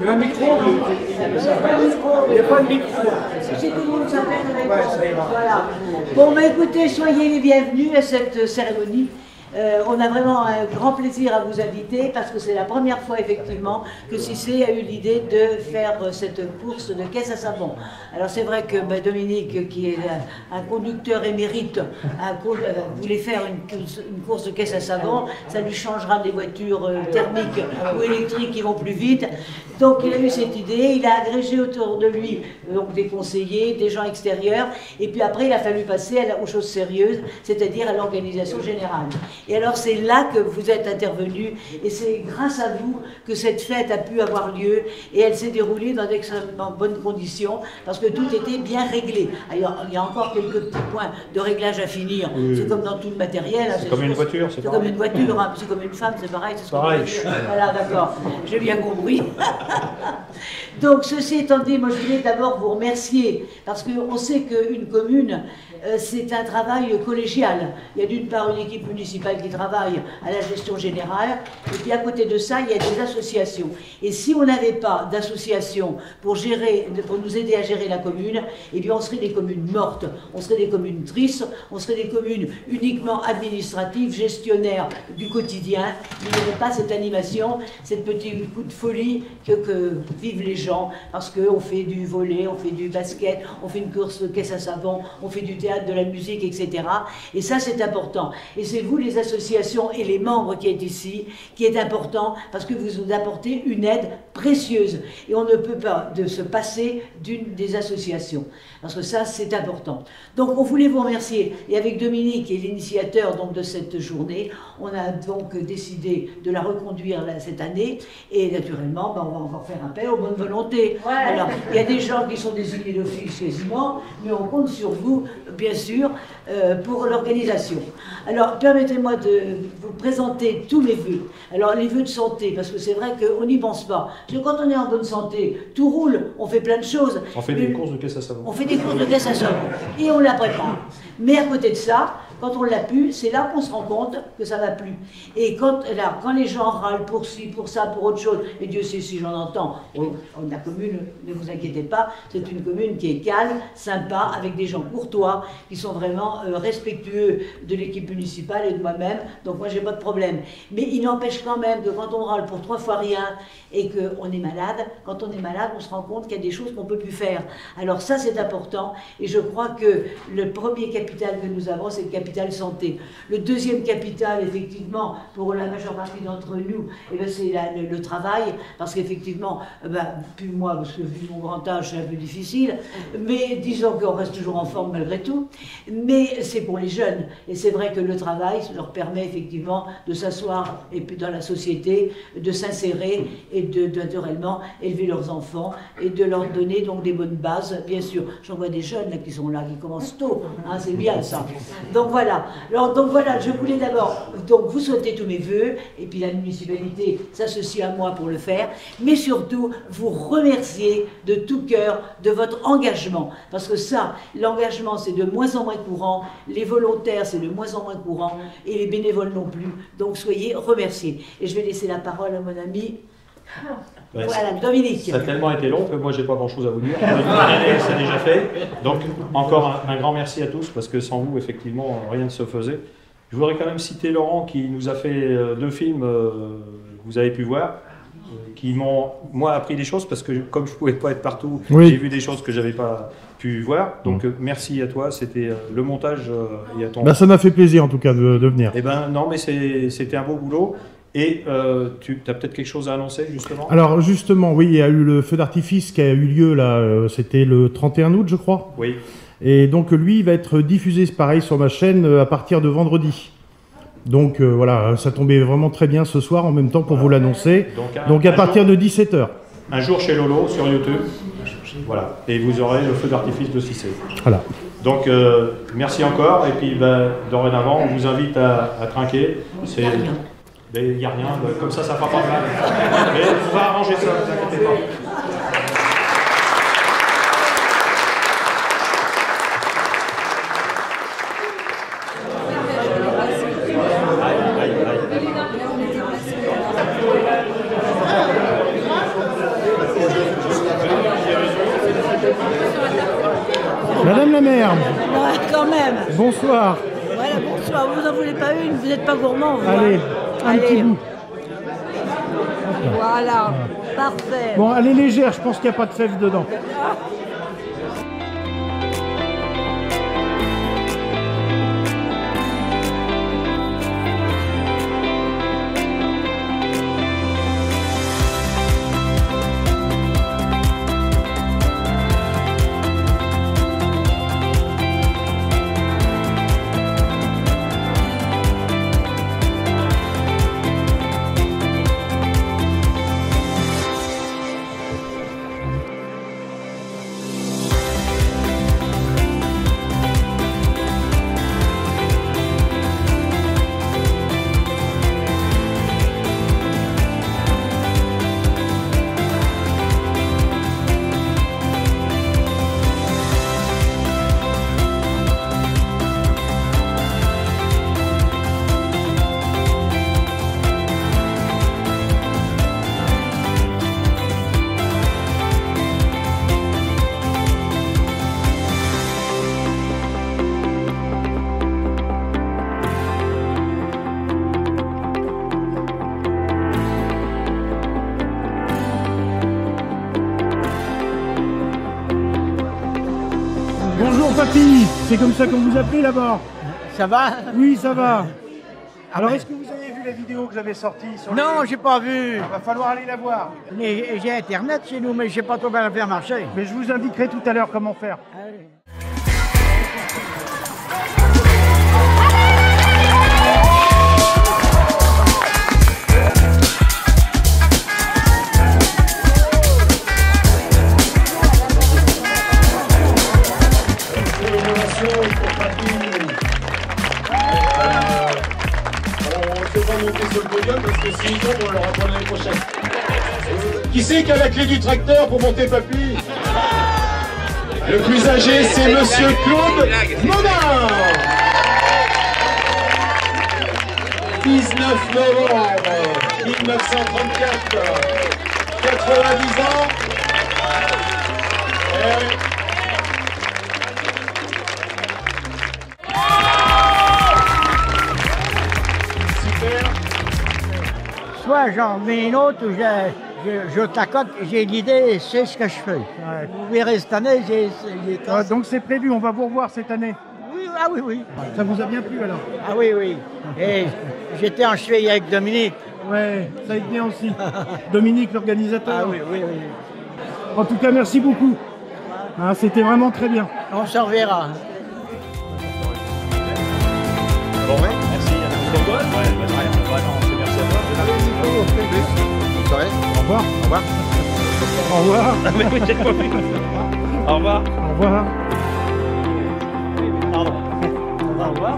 Un micro. Il n'y a pas de micro. Si tout le monde s'appelle avec voilà. Bon, bah écoutez, soyez les bienvenus à cette cérémonie. On a vraiment un grand plaisir à vous inviter parce que c'est la première fois effectivement que Cissé a eu l'idée de faire cette course de caisse à savon. Alors c'est vrai que Dominique, qui est un conducteur émérite, voulait faire une course de caisse à savon. Ça lui changera des voitures thermiques ou électriques qui vont plus vite. Donc il a eu cette idée, il a agrégé autour de lui donc, des conseillers, des gens extérieurs, et puis après il a fallu passer aux choses sérieuses, c'est-à-dire à l'organisation générale. Et alors c'est là que vous êtes intervenus, et c'est grâce à vous que cette fête a pu avoir lieu, et elle s'est déroulée dans d'extrêmement bonnes conditions, parce que tout était bien réglé. Alors il y a encore quelques petits points de réglage à finir, c'est comme dans tout le matériel. C'est comme une voiture, c'est comme une voiture, hein. C'est comme une femme, c'est pareil. Pareil. Voilà, d'accord, j'ai bien compris. Donc, ceci étant dit, moi je voulais d'abord vous remercier, parce qu'on sait qu'une commune, c'est un travail collégial. Il y a d'une part une équipe municipale qui travaille à la gestion générale, et puis à côté de ça, il y a des associations. Et si on n'avait pas d'associations pour nous aider à gérer la commune, eh bien on serait des communes mortes, on serait des communes tristes, on serait des communes uniquement administratives, gestionnaires du quotidien. Il n'y aurait pas cette animation, cette petite coup de folie que vivent les gens, parce qu'on fait du volley, on fait du basket, on fait une course de caisse à savon, on fait du théâtre, de la musique, etc. Et ça, c'est important. Et c'est vous, les associations et les membres qui êtes ici, qui est important, parce que vous nous apportez une aide précieuse. Et on ne peut pas se passer d'une des associations. Parce que ça, c'est important. Donc, on voulait vous remercier. Et avec Dominique, qui est l'initiateur de cette journée, on a donc décidé de la reconduire cette année. Et naturellement, on va encore faire appel aux bonnes volontés. Ouais. Alors, il y a des gens qui sont désignés d'office quasiment, mais on compte sur vous, bien sûr, pour l'organisation. Alors, permettez-moi de vous présenter tous mes vœux. Alors, les vœux de santé, parce que c'est vrai qu'on n'y pense pas. Parce que quand on est en bonne santé, tout roule, on fait plein de choses. On fait des courses de caisse à savon. On fait des courses de caisse à savon. Et on la prépare. Mais à côté de ça, quand on l'a pu, c'est là qu'on se rend compte que ça ne va plus. Et quand les gens râlent pour ci, pour ça, pour autre chose, et Dieu sait si j'en entends, la commune, ne vous inquiétez pas, c'est une commune qui est calme, sympa, avec des gens courtois, qui sont vraiment respectueux de l'équipe municipale et de moi-même, donc moi j'ai pas de problème. Mais il n'empêche quand même que quand on râle pour 3 fois rien, et qu'on est malade, quand on est malade, on se rend compte qu'il y a des choses qu'on ne peut plus faire. Alors ça c'est important, et je crois que le premier capital que nous avons, c'est le capital santé. Le deuxième capital, effectivement, pour la majeure partie d'entre nous, c'est le travail, parce qu'effectivement, plus moi, parce que vu mon grand âge, c'est un peu difficile, mais disons qu'on reste toujours en forme malgré tout, mais c'est pour les jeunes, et c'est vrai que le travail leur permet effectivement de s'asseoir et puis dans la société, de s'insérer et de naturellement élever leurs enfants et de leur donner donc des bonnes bases, bien sûr. J'en vois des jeunes là, qui sont là, qui commencent tôt, hein, c'est bien ça. Donc voilà. Alors, donc voilà, je voulais d'abord vous souhaiter tous mes vœux, et puis la municipalité s'associe à moi pour le faire, mais surtout vous remercier de tout cœur de votre engagement, parce que ça, l'engagement c'est de moins en moins courant, les volontaires c'est de moins en moins courant, et les bénévoles non plus, donc soyez remerciés. Et je vais laisser la parole à mon ami. Ouais, voilà, Dominique. Ça a tellement été long que moi j'ai pas grand chose à vous dire. C'est déjà fait. Donc encore un grand merci à tous, parce que sans vous effectivement rien ne se faisait. Je voudrais quand même citer Laurent qui nous a fait 2 films que vous avez pu voir, qui m'ont moi appris des choses, parce que comme je pouvais pas être partout, oui, j'ai vu des choses que j'avais pas pu voir. Donc merci à toi, c'était le montage et à ton... ça m'a fait plaisir en tout cas de venir. Eh ben non, mais c'était un beau boulot. Et tu as peut-être quelque chose à annoncer, justement? Alors, justement, oui, il y a eu le feu d'artifice qui a eu lieu, là, c'était le 31 août, je crois. Oui. Et donc, lui, il va être diffusé, pareil, sur ma chaîne à partir de vendredi. Donc, voilà, ça tombait vraiment très bien ce soir, en même temps, pour vous l'annoncer. Donc, à partir de 17 h. Un jour chez Lolo, sur YouTube. Voilà. Et vous aurez le feu d'artifice de Cissé. Voilà. Donc, merci encore. Et puis, dorénavant, on vous invite à trinquer. Il n'y a rien, comme ça fera pas de mal. Mais on va arranger ça, ne vous inquiétez pas. ferme. Ouais, quand même. Bonsoir. Voilà, bonsoir. Vous n'en voulez pas une, vous n'êtes pas gourmand. Vous, Allez, hein. un petit bout. Voilà, parfait. Bon, elle est légère, je pense qu'il n'y a pas de fèves dedans. Bonjour papy, c'est comme ça qu'on vous appelait là-bas? Ça va? Oui, ça va. Alors est-ce que vous avez vu la vidéo que j'avais sortie sur Non, j'ai pas vu. Il va falloir aller la voir. Mais j'ai internet chez nous, mais je sais pas trop comment faire marcher. Mais je vous indiquerai tout à l'heure comment faire. On ne peut pas monter sur le podium parce que s'ils tombent, on l'aura pas l'année prochaine. Qui c'est qui a la clé du tracteur pour monter papy? Le plus âgé, c'est Monsieur Claude Monin. 19 novembre 1934, 90 ans. Eh oui. Soit j'en mets une autre ou je tacote, j'ai l'idée et c'est ce que je fais. Ouais. Vous verrez cette année, j'ai Donc c'est prévu, on va vous revoir cette année. Oui, ah oui, oui. Ça vous a bien plu alors? Ah oui, oui. Et j'étais en cheville avec Dominique. Ouais, ça va être bien aussi. Dominique, l'organisateur. Ah oui, oui, oui. En tout cas, merci beaucoup. Hein, c'était vraiment très bien. On s'en reverra. Bon, ouais, merci. Merci à toi. Merci à toi. Bonne soirée. Au revoir. Au revoir. Au revoir. Mais oui, j'ai pas vu. Au revoir. Au revoir. Pardon. Au revoir.